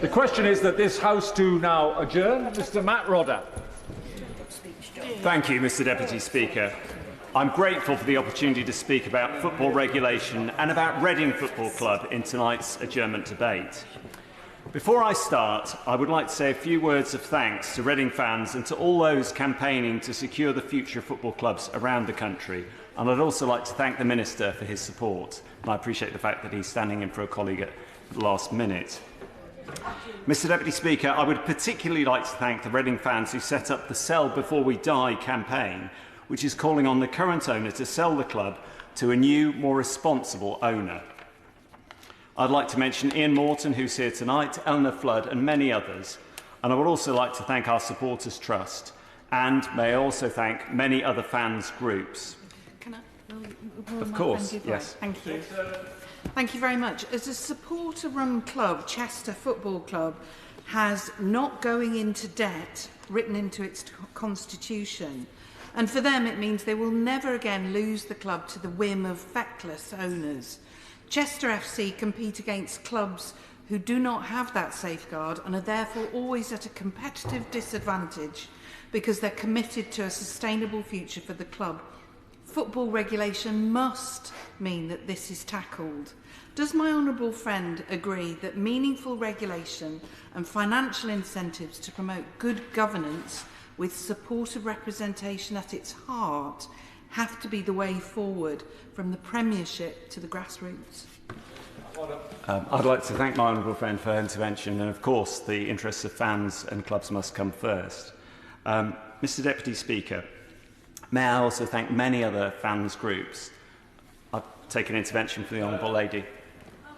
The question is that this House do now adjourn. Mr. Matt Rodda. Thank you, Mr. Deputy Speaker. I'm grateful for the opportunity to speak about football regulation and about Reading Football Club in tonight's adjournment debate. Before I start, I would like to say a few words of thanks to Reading fans and to all those campaigning to secure the future of football clubs around the country. And I'd also like to thank the Minister for his support. And I appreciate the fact that he's standing in for a colleague at the last minute. Mr. Deputy Speaker, I would particularly like to thank the Reading fans who set up the Sell Before We Die campaign, which is calling on the current owner to sell the club to a new, more responsible owner. I'd like to mention Ian Morton, who's here tonight, Eleanor Flood and many others. And I would also like to thank our Supporters Trust, and may I also thank many other fans groups. Can I? Of course, yes. Thank you. Thank you very much. As a supporter-run club, Chester Football Club has not going into debt written into its constitution. And for them, it means they will never again lose the club to the whim of feckless owners. Chester FC compete against clubs who do not have that safeguard and are therefore always at a competitive disadvantage because they're committed to a sustainable future for the club. Football regulation must mean that this is tackled. Does my honourable friend agree that meaningful regulation and financial incentives to promote good governance with supportive representation at its heart have to be the way forward from the Premiership to the grassroots? I'd like to thank my honourable friend for her intervention, and of course the interests of fans and clubs must come first. Mr. Deputy Speaker, may I also thank many other fans groups. I'll take an intervention from the honourable lady.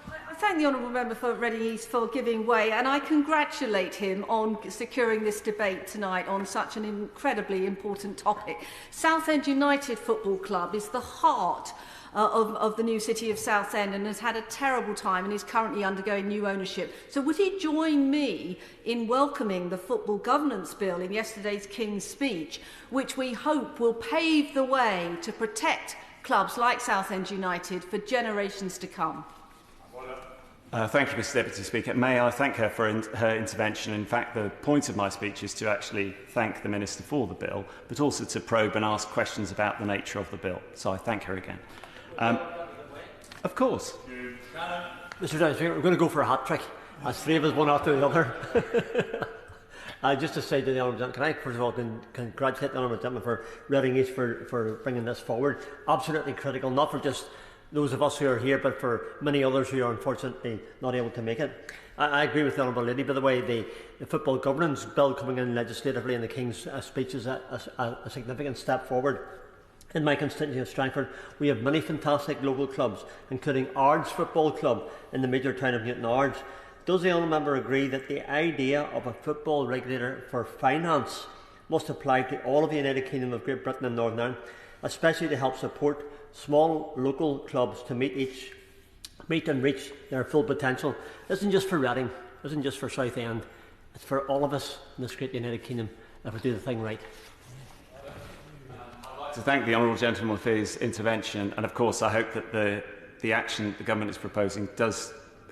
I thank the honourable member for Reading East for giving way, and I congratulate him on securing this debate tonight on such an incredibly important topic. Southend United Football Club is the heart of the new city of Southend and has had a terrible time and is currently undergoing new ownership. So would he join me in welcoming the Football Governance Bill in yesterday's King's Speech, which we hope will pave the way to protect clubs like Southend United for generations to come? Thank you, Mr. Deputy Speaker. May I thank her for her intervention. In fact, the point of my speech is to actually thank the Minister for the bill, but also to probe and ask questions about the nature of the bill. So I thank her again. Of course. Mr. Deputy Speaker, we're going to go for a hat trick. As three of us, one after the other. Just to say to the Honourable Gentleman, can I first of all congratulate the Honourable Gentleman for Reading East for bringing this forward. Absolutely critical, not for just those of us who are here, but for many others who are unfortunately not able to make it. I agree with the Honourable Lady, by the way. The Football Governance Bill coming in legislatively in the King's Speech is a significant step forward. In my constituency of Strangford, we have many fantastic local clubs, including Ards Football Club in the major town of Newton Ards. Does the Honourable Member agree that the idea of a football regulator for finance must apply to all of the United Kingdom of Great Britain and Northern Ireland, especially to help support small local clubs to meet and reach their full potential? It isn't just for Reading, it isn't just for Southend, it's for all of us in this great United Kingdom if we do the thing right. I'd like to thank the honourable gentleman for his intervention, and of course I hope that the action the government is proposing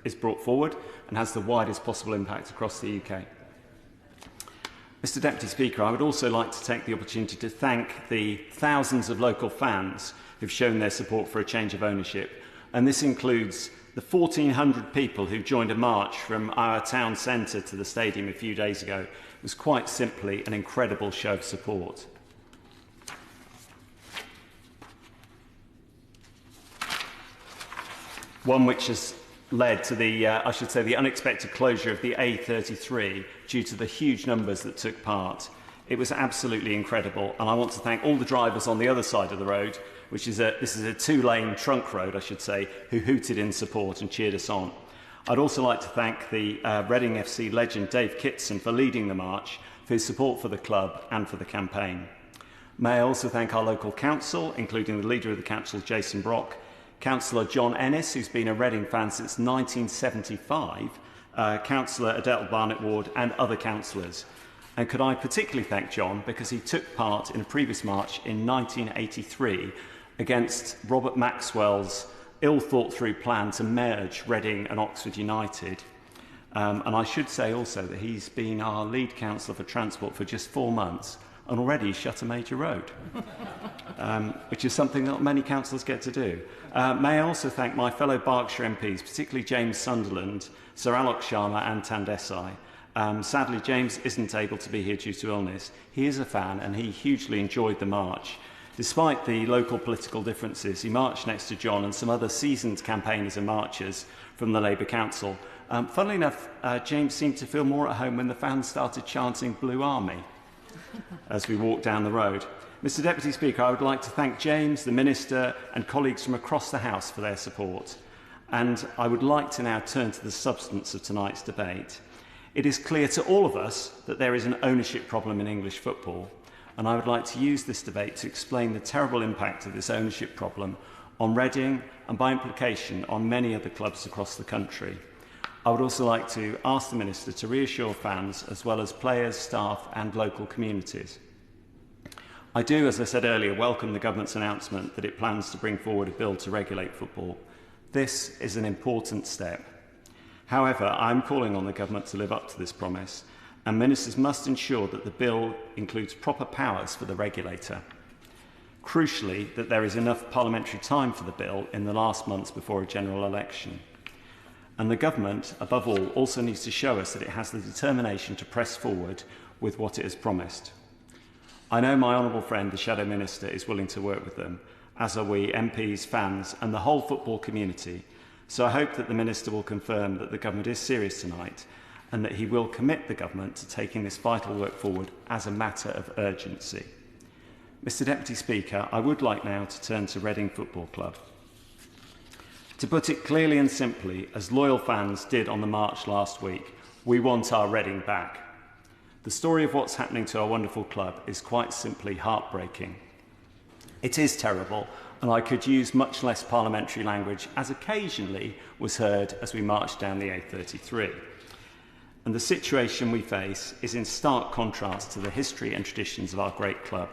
is brought forward and has the widest possible impact across the UK. Mr. Deputy Speaker, I would also like to take the opportunity to thank the thousands of local fans who've shown their support for a change of ownership, and this includes the 1,400 people who joined a march from our town centre to the stadium a few days ago. It was quite simply an incredible show of support. One which has led to the unexpected closure of the A33 due to the huge numbers that took part. It was absolutely incredible, and I want to thank all the drivers on the other side of the road, this is a two-lane trunk road, I should say, who hooted in support and cheered us on. I'd also like to thank the Reading FC legend Dave Kitson for leading the march, for his support for the club and for the campaign. May I also thank our local council, including the leader of the council, Jason Brock, Councillor John Ennis, who's been a Reading fan since 1975, Councillor Adele Barnett-Ward and other councillors. And could I particularly thank John because he took part in a previous march in 1983 against Robert Maxwell's ill-thought-through plan to merge Reading and Oxford United. And I should say also that he's been our lead councillor for transport for just 4 months and already shut a major road, which is something that many councillors get to do. May I also thank my fellow Berkshire MPs, particularly James Sunderland, Sir Alok Sharma and Tandesai. Sadly, James isn't able to be here due to illness. He is a fan and he hugely enjoyed the march. Despite the local political differences, he marched next to John and some other seasoned campaigners and marchers from the Labour Council. Funnily enough, James seemed to feel more at home when the fans started chanting Blue Army as we walked down the road. Mr Deputy Speaker, I would like to thank James, the Minister and colleagues from across the House for their support. And I would like to now turn to the substance of tonight's debate. It is clear to all of us that there is an ownership problem in English football, and I would like to use this debate to explain the terrible impact of this ownership problem on Reading and by implication on many other clubs across the country. I would also like to ask the Minister to reassure fans as well as players, staff and local communities. I do, as I said earlier, welcome the government's announcement that it plans to bring forward a bill to regulate football. This is an important step. However, I'm calling on the government to live up to this promise, and ministers must ensure that the bill includes proper powers for the regulator. Crucially, that there is enough parliamentary time for the bill in the last months before a general election. And the government, above all, also needs to show us that it has the determination to press forward with what it has promised. I know my honourable friend, the Shadow Minister, is willing to work with them, as are we, MPs, fans and the whole football community. So I hope that the Minister will confirm that the government is serious tonight and that he will commit the government to taking this vital work forward as a matter of urgency. Mr Deputy Speaker, I would like now to turn to Reading Football Club. To put it clearly and simply, as loyal fans did on the march last week, we want our Reading back. The story of what's happening to our wonderful club is quite simply heartbreaking. It is terrible, and I could use much less parliamentary language, as occasionally was heard as we marched down the A33. And the situation we face is in stark contrast to the history and traditions of our great club.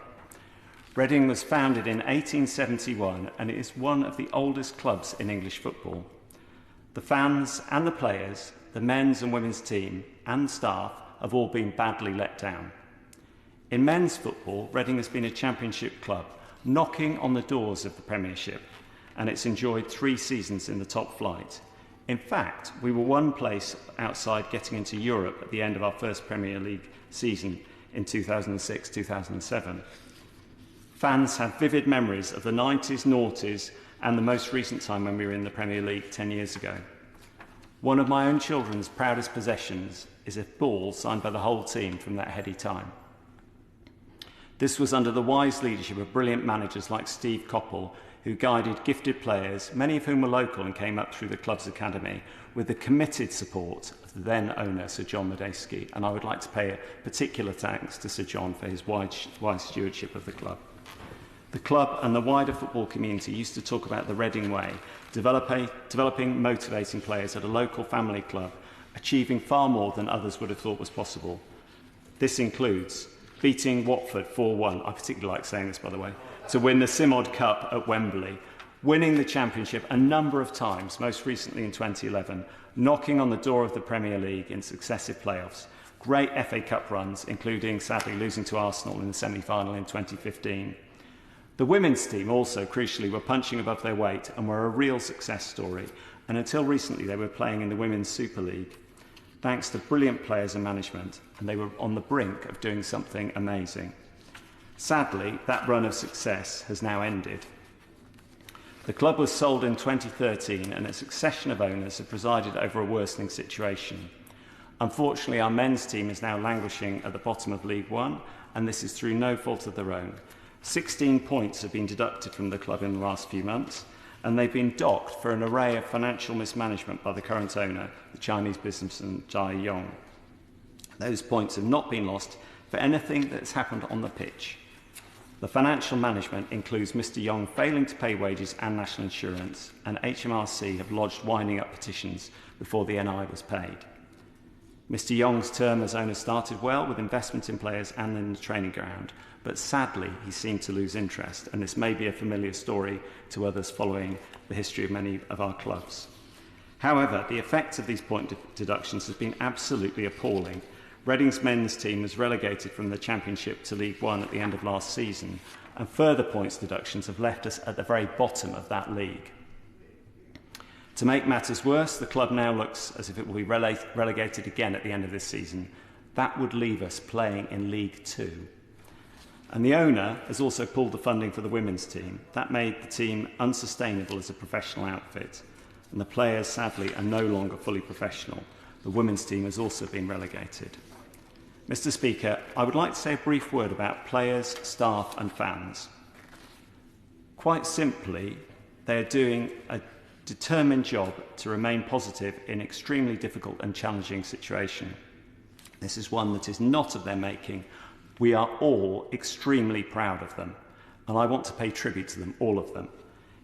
Reading was founded in 1871 and it is one of the oldest clubs in English football. The fans and the players, the men's and women's team and staff have all been badly let down. In men's football, Reading has been a championship club, knocking on the doors of the Premiership, and it's enjoyed 3 seasons in the top flight. In fact, we were one place outside getting into Europe at the end of our first Premier League season in 2006-2007. Fans have vivid memories of the 90s, noughties and the most recent time when we were in the Premier League 10 years ago. One of my own children's proudest possessions is a ball signed by the whole team from that heady time. This was under the wise leadership of brilliant managers like Steve Coppell, who guided gifted players, many of whom were local and came up through the club's academy, with the committed support of the then owner, Sir John Medeski. And I would like to pay a particular thanks to Sir John for his wise stewardship of the club. The club and the wider football community used to talk about the Reading way, developing, motivating players at a local family club, achieving far more than others would have thought was possible. This includes beating Watford 4-1, I particularly like saying this by the way, to win the Simod Cup at Wembley, winning the Championship a number of times, most recently in 2011, knocking on the door of the Premier League in successive playoffs, great FA Cup runs, including sadly losing to Arsenal in the semi-final in 2015. The women's team also, crucially, were punching above their weight and were a real success story, and until recently they were playing in the Women's Super League. Thanks to brilliant players and management, and they were on the brink of doing something amazing. Sadly, that run of success has now ended. The club was sold in 2013 and a succession of owners have presided over a worsening situation. Unfortunately, our men's team is now languishing at the bottom of League One, and this is through no fault of their own. 16 points have been deducted from the club in the last few months, and they've been docked for an array of financial mismanagement by the current owner, the Chinese businessman Dai Yongge. Those points have not been lost for anything that's happened on the pitch. The financial management includes Mr Yongge failing to pay wages and national insurance, and HMRC have lodged winding up petitions before the NI was paid. Mr Yongge's term as owner started well with investment in players and in the training ground, but sadly he seemed to lose interest, and this may be a familiar story to others following the history of many of our clubs. However, the effect of these point deductions has been absolutely appalling. Reading's men's team was relegated from the Championship to League One at the end of last season, and further points deductions have left us at the very bottom of that league. To make matters worse, the club now looks as if it will be relegated again at the end of this season. That would leave us playing in League Two. And the owner has also pulled the funding for the women's team. That made the team unsustainable as a professional outfit, and the players, sadly, are no longer fully professional. The women's team has also been relegated. Mr. Speaker, I would like to say a brief word about players, staff and fans. Quite simply, they are doing a determined job to remain positive in an extremely difficult and challenging situation. This is one that is not of their making. We are all extremely proud of them, and I want to pay tribute to them, all of them.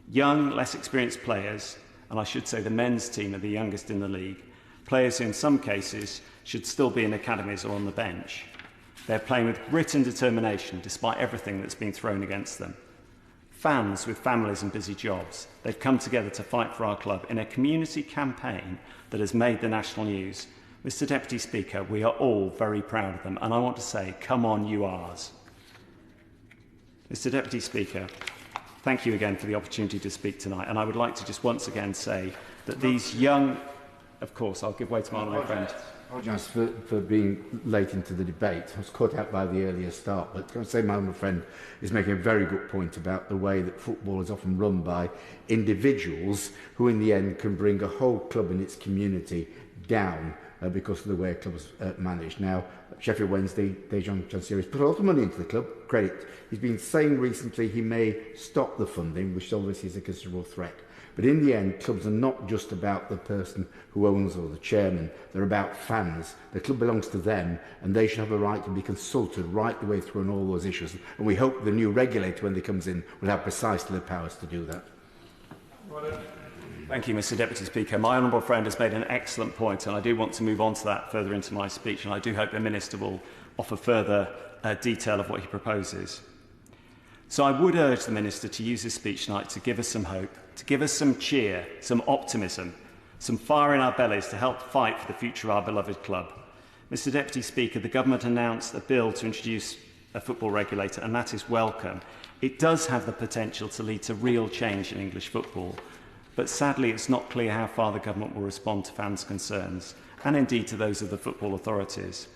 Young, less experienced players, and I should say the men's team are the youngest in the league, players who in some cases should still be in academies or on the bench. They're playing with grit and determination despite everything that's been thrown against them. Fans with families and busy jobs, they've come together to fight for our club in a community campaign that has made the national news. Mr. Deputy Speaker, we are all very proud of them, and I want to say, come on, you Ards. Mr. Deputy Speaker, thank you again for the opportunity to speak tonight, and I would like to just once again say that these young... Of course, I'll give way to my honourable friend. I apologise for being late into the debate. I was caught out by the earlier start, but can I say my honourable friend is making a very good point about the way that football is often run by individuals who in the end can bring a whole club and its community down because of the way a club is managed. Now, Sheffield Wednesday, Dai Yongge has put a lot of money into the club, credit. He's been saying recently he may stop the funding, which obviously is a considerable threat. But in the end, clubs are not just about the person who owns or the chairman. They're about fans. The club belongs to them, and they should have a right to be consulted right the way through on all those issues. And we hope the new regulator, when they comes in, will have precisely the powers to do that. Thank you, Mr. Deputy Speaker. My honourable friend has made an excellent point, and I do want to move on to that further into my speech, and I do hope the Minister will offer further detail of what he proposes. So I would urge the Minister to use his speech tonight to give us some hope, to give us some cheer, some optimism, some fire in our bellies to help fight for the future of our beloved club. Mr. Deputy Speaker, the government announced a bill to introduce a football regulator, and that is welcome. It does have the potential to lead to real change in English football, but sadly it's not clear how far the government will respond to fans' concerns, and indeed to those of the football authorities.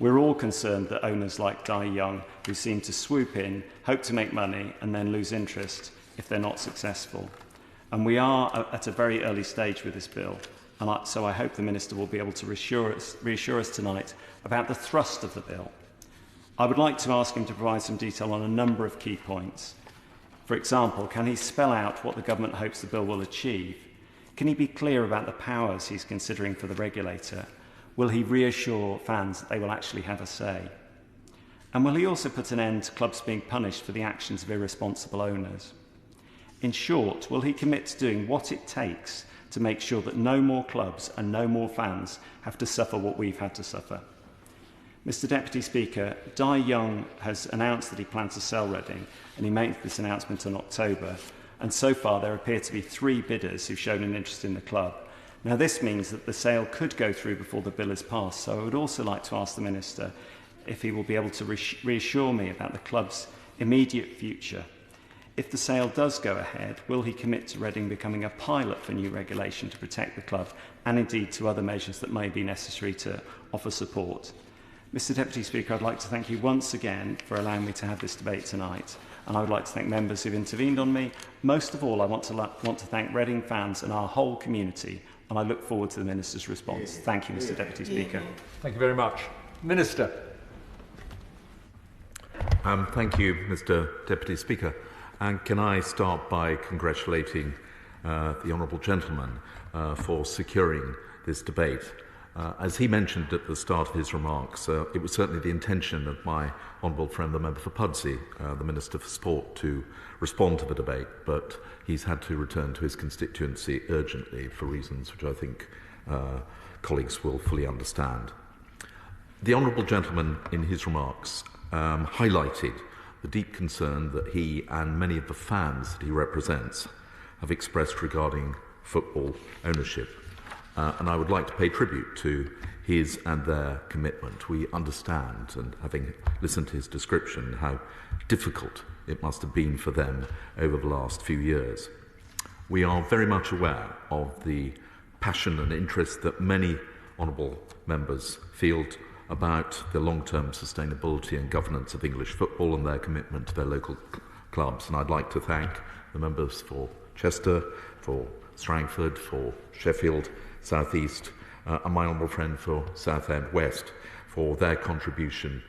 We're all concerned that owners like Dai Yongge, who seem to swoop in, hope to make money, and then lose interest if they're not successful. And we are at a very early stage with this bill, and so I hope the Minister will be able to reassure us tonight about the thrust of the bill. I would like to ask him to provide some detail on a number of key points. For example, can he spell out what the government hopes the bill will achieve? Can he be clear about the powers he's considering for the regulator? Will he reassure fans that they will actually have a say? And will he also put an end to clubs being punished for the actions of irresponsible owners? In short, will he commit to doing what it takes to make sure that no more clubs and no more fans have to suffer what we've had to suffer? Mr. Deputy Speaker, Dai Yongge has announced that he plans to sell Reading, and he made this announcement in October. And so far, there appear to be 3 bidders who've shown an interest in the club. Now, this means that the sale could go through before the bill is passed. So I would also like to ask the Minister if he will be able to reassure me about the club's immediate future. If the sale does go ahead, will he commit to Reading becoming a pilot for new regulation to protect the club, and indeed to other measures that may be necessary to offer support? Mr. Deputy Speaker, I'd like to thank you once again for allowing me to have this debate tonight, and I would like to thank members who've intervened on me. Most of all, I want to thank Reading fans and our whole community, and I look forward to the Minister's response. Thank you, Mr. Deputy Speaker. Thank you very much. Minister. Thank you, Mr. Deputy Speaker. And can I start by congratulating the Honourable Gentleman for securing this debate. As he mentioned at the start of his remarks, it was certainly the intention of my honourable friend, the member for Pudsey, the Minister for Sport, to respond to the debate, but he's had to return to his constituency urgently for reasons which I think colleagues will fully understand. The Honourable Gentleman, in his remarks, highlighted the deep concern that he and many of the fans that he represents have expressed regarding football ownership. and I would like to pay tribute to his and their commitment. We understand, and having listened to his description, how difficult it must have been for them over the last few years. We are very much aware of the passion and interest that many honourable members feel about the long-term sustainability and governance of English football and their commitment to their local clubs. And I'd like to thank the members for Chester, for Strangford, for Sheffield, South East, and my honourable friend for Southend West for their contribution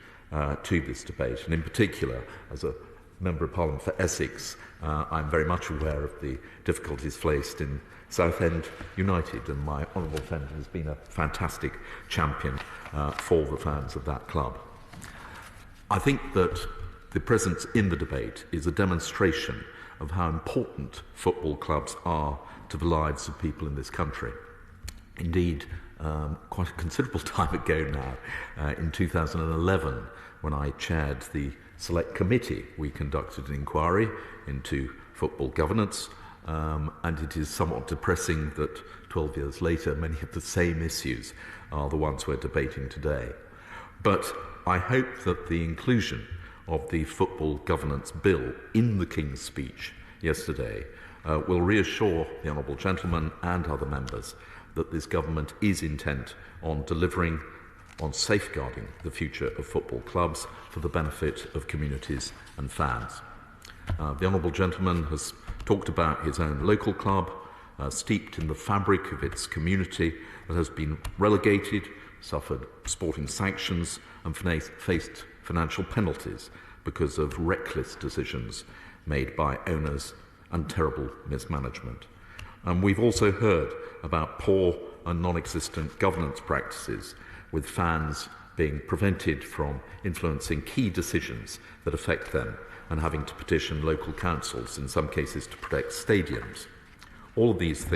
to this debate. And in particular, as a Member of Parliament for Essex, I'm very much aware of the difficulties faced in Southend United, and my honourable friend has been a fantastic champion for the fans of that club. I think that the presence in the debate is a demonstration of how important football clubs are to the lives of people in this country. Indeed, quite a considerable time ago now, in 2011, when I chaired the Select Committee, we conducted an inquiry into football governance, and it is somewhat depressing that 12 years later, many of the same issues are the ones we're debating today. But I hope that the inclusion of the Football Governance Bill in the King's Speech yesterday will reassure the Honourable Gentleman and other members that this government is intent on delivering on safeguarding the future of football clubs for the benefit of communities and fans. The Honourable Gentleman has talked about his own local club, steeped in the fabric of its community that has been relegated, suffered sporting sanctions and faced financial penalties because of reckless decisions made by owners and terrible mismanagement. And we've also heard about poor and non-existent governance practices, with fans being prevented from influencing key decisions that affect them and having to petition local councils, in some cases to protect stadiums. All of these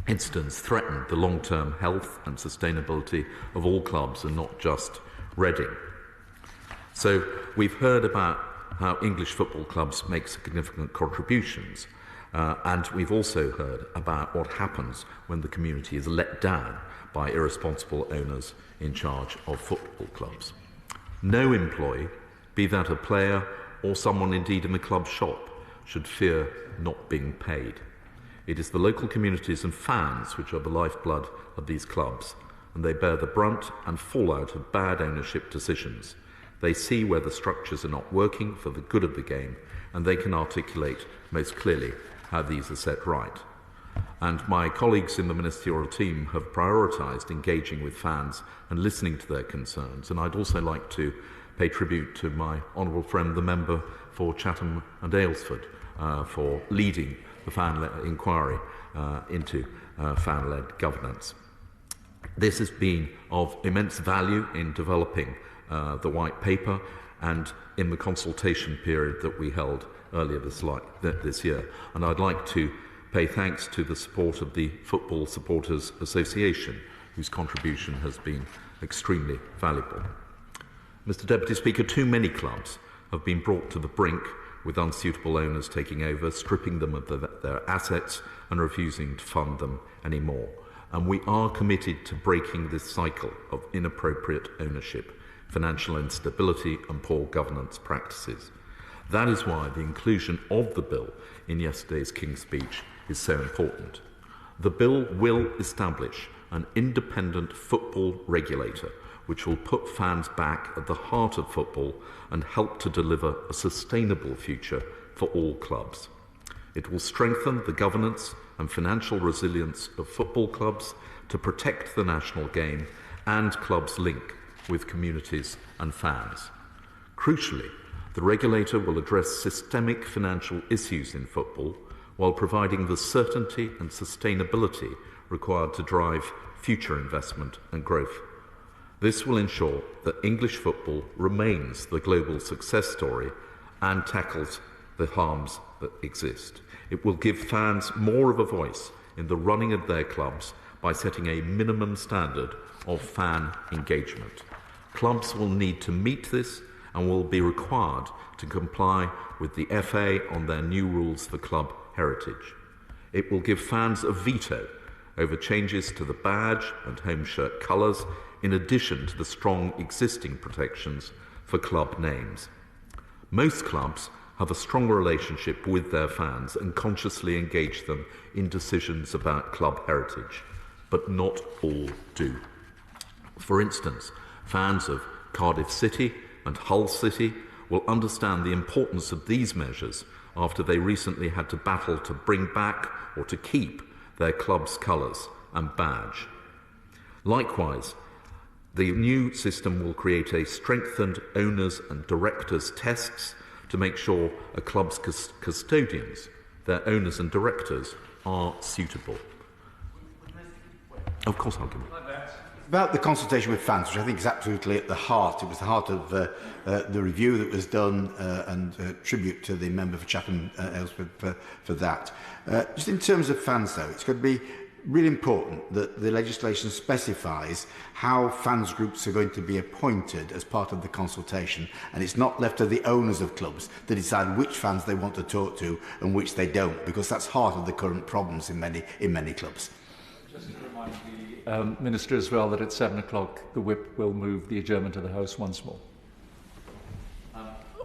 incidents threaten the long-term health and sustainability of all clubs and not just Reading. So we've heard about how English football clubs make significant contributions, and we've also heard about what happens when the community is let down by irresponsible owners in charge of football clubs. No employee, be that a player or someone indeed in the club shop, should fear not being paid. It is the local communities and fans which are the lifeblood of these clubs, and they bear the brunt and fallout of bad ownership decisions. They see where the structures are not working for the good of the game, and they can articulate most clearly how these are set right. And my colleagues in the ministerial team have prioritised engaging with fans and listening to their concerns. And I'd also like to pay tribute to my honourable friend, the member for Chatham and Aylesford, for leading the fan-led inquiry into fan-led governance. This has been of immense value in developing the white paper and in the consultation period that we held earlier this year. And I'd like to pay thanks to the support of the Football Supporters Association, whose contribution has been extremely valuable. Mr. Deputy Speaker, too many clubs have been brought to the brink with unsuitable owners taking over, stripping them of their assets and refusing to fund them anymore. And we are committed to breaking this cycle of inappropriate ownership, financial instability and poor governance practices. That is why the inclusion of the bill in yesterday's King's Speech is so important. The bill will establish an independent football regulator which will put fans back at the heart of football and help to deliver a sustainable future for all clubs. It will strengthen the governance and financial resilience of football clubs to protect the national game and clubs' link with communities and fans. Crucially, the regulator will address systemic financial issues in football while providing the certainty and sustainability required to drive future investment and growth. This will ensure that English football remains the global success story and tackles the harms that exist. It will give fans more of a voice in the running of their clubs by setting a minimum standard of fan engagement. Clubs will need to meet this and will be required to comply with the FA on their new rules for club heritage. It will give fans a veto over changes to the badge and home shirt colours, in addition to the strong existing protections for club names. Most clubs have a strong relationship with their fans and consciously engage them in decisions about club heritage, but not all do. For instance, fans of Cardiff City and Hull City will understand the importance of these measures after they recently had to battle to bring back or to keep their club's colours and badge. Likewise, the new system will create a strengthened owners and directors tests to make sure a club's custodians, their owners and directors, are suitable. Of course I'll give it. About the consultation with fans, which I think is absolutely at the heart. It was the heart of the review that was done, and tribute to the member for Chatham Aylesford for that. Just in terms of fans, though, it's going to be really important that the legislation specifies how fans groups are going to be appointed as part of the consultation, and it's not left to the owners of clubs to decide which fans they want to talk to and which they don't, because that's part of the current problems in many clubs. Just to remind the Minister as well that at 7 o'clock the whip will move the adjournment of the House once more.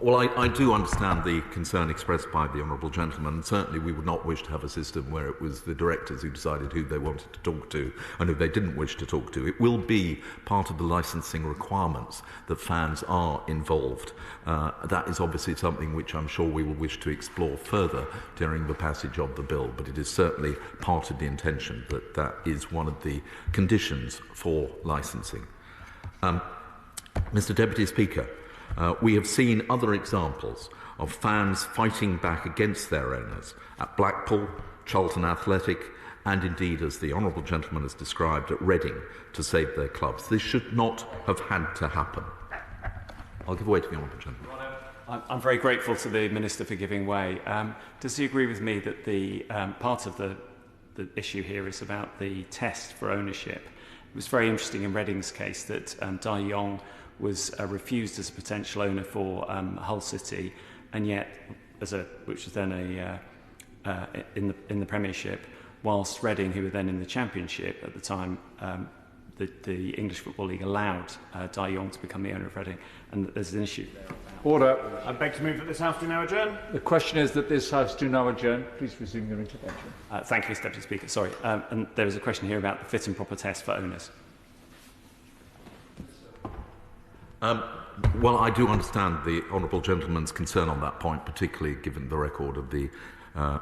Well, I do understand the concern expressed by the Honourable Gentleman, and certainly we would not wish to have a system where it was the directors who decided who they wanted to talk to and who they didn't wish to talk to. It will be part of the licensing requirements that fans are involved. That is obviously something which I'm sure we will wish to explore further during the passage of the bill, but it is certainly part of the intention that that is one of the conditions for licensing. Mr. Deputy Speaker, we have seen other examples of fans fighting back against their owners at Blackpool, Charlton Athletic, and indeed, as the Honourable Gentleman has described, at Reading to save their clubs. This should not have had to happen. I'll give way to the Honourable Gentleman. I'm very grateful to the Minister for giving way. Does he agree with me that the part of the issue here is about the test for ownership? It was very interesting in Reading's case that Dai Yongge was refused as a potential owner for Hull City, and yet, which was then in the Premiership, whilst Reading, who were then in the Championship at the time, the English Football League allowed Dai Yongge to become the owner of Reading, and there's an issue there. Order. I beg to move that this House do now adjourn. The question is that this House do now adjourn. Please resume your intervention. Thank you, Mr. Deputy Speaker. Sorry, and there was a question here about the fit and proper test for owners. Well, I do understand the Honourable Gentleman's concern on that point, particularly given the record of the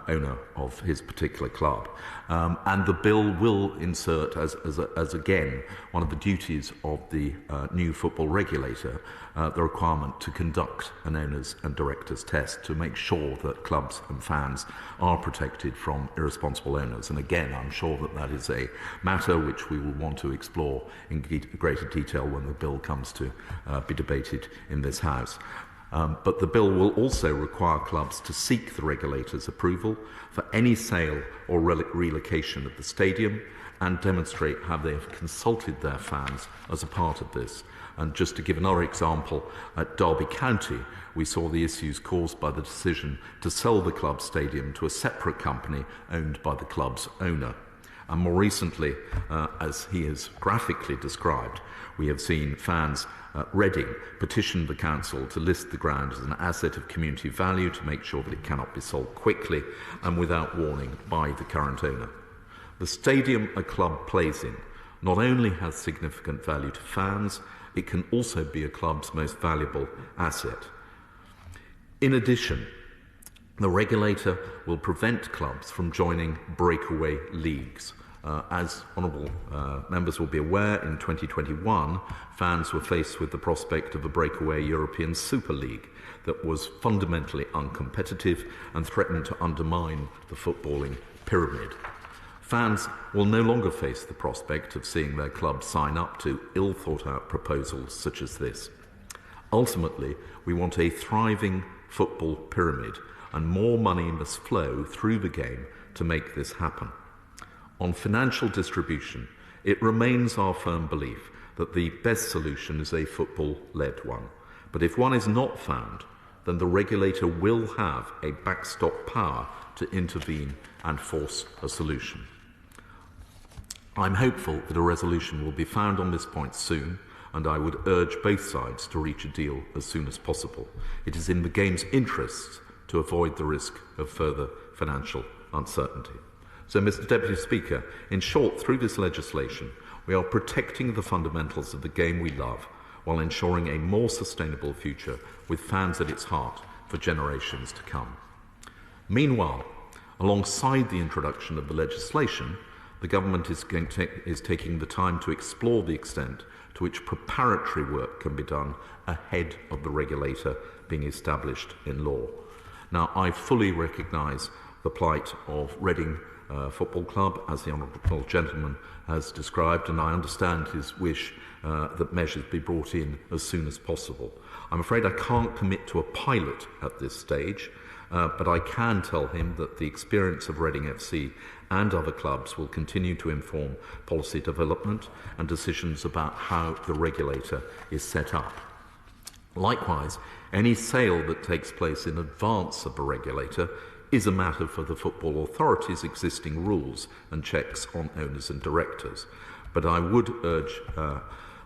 owner of his particular club. And the bill will insert, as again, one of the duties of the new football regulator, the requirement to conduct an owners and directors test to make sure that clubs and fans are protected from irresponsible owners. And again, I'm sure that that is a matter which we will want to explore in greater detail when the bill comes to be debated in this House. But the bill will also require clubs to seek the regulator's approval for any sale or relocation of the stadium and demonstrate how they have consulted their fans as a part of this. And just to give another example, at Derby County, we saw the issues caused by the decision to sell the club stadium to a separate company owned by the club's owner. And more recently, as he has graphically described, we have seen fans at Reading petition the council to list the ground as an asset of community value to make sure that it cannot be sold quickly and without warning by the current owner. The stadium a club plays in not only has significant value to fans, it can also be a club's most valuable asset. In addition, the regulator will prevent clubs from joining breakaway leagues. As honourable members will be aware, in 2021, fans were faced with the prospect of a breakaway European Super League that was fundamentally uncompetitive and threatened to undermine the footballing pyramid. Fans will no longer face the prospect of seeing their club sign up to ill-thought-out proposals such as this. Ultimately, we want a thriving football pyramid, and more money must flow through the game to make this happen. On financial distribution, it remains our firm belief that the best solution is a football-led one. But if one is not found, then the regulator will have a backstop power to intervene and force a solution. I'm hopeful that a resolution will be found on this point soon, and I would urge both sides to reach a deal as soon as possible. It is in the game's interests to avoid the risk of further financial uncertainty. So, Mr. Deputy Speaker, in short, through this legislation, we are protecting the fundamentals of the game we love while ensuring a more sustainable future with fans at its heart for generations to come. Meanwhile, alongside the introduction of the legislation, the Government is taking the time to explore the extent to which preparatory work can be done ahead of the regulator being established in law. Now, I fully recognise the plight of Reading Football Club, as the Honourable Gentleman has described, and I understand his wish that measures be brought in as soon as possible. I'm afraid I can't commit to a pilot at this stage, but I can tell him that the experience of Reading FC and other clubs will continue to inform policy development and decisions about how the regulator is set up. Likewise, any sale that takes place in advance of a regulator is a matter for the Football Authority's existing rules and checks on owners and directors. But I would urge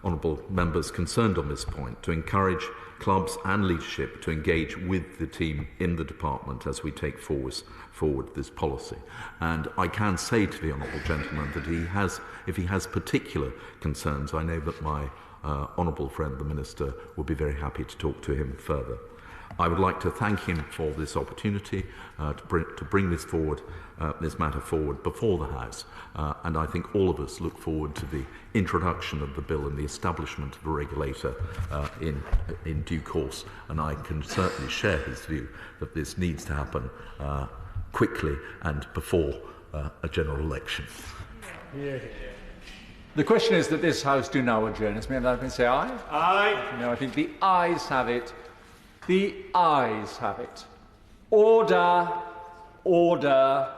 honourable members concerned on this point to encourage clubs and leadership to engage with the team in the department as we take forward this policy. And I can say to the honourable gentleman that if he has particular concerns, I know that my honourable friend the Minister would be very happy to talk to him further. I would like to thank him for this opportunity to bring this matter forward before the House, and I think all of us look forward to the introduction of the bill and the establishment of a regulator in due course, and I can certainly share his view that this needs to happen quickly and before a general election. Yeah. The question is that this House do now adjourn. May I say aye? Aye. No, I think the ayes have it. The ayes have it. Order, order.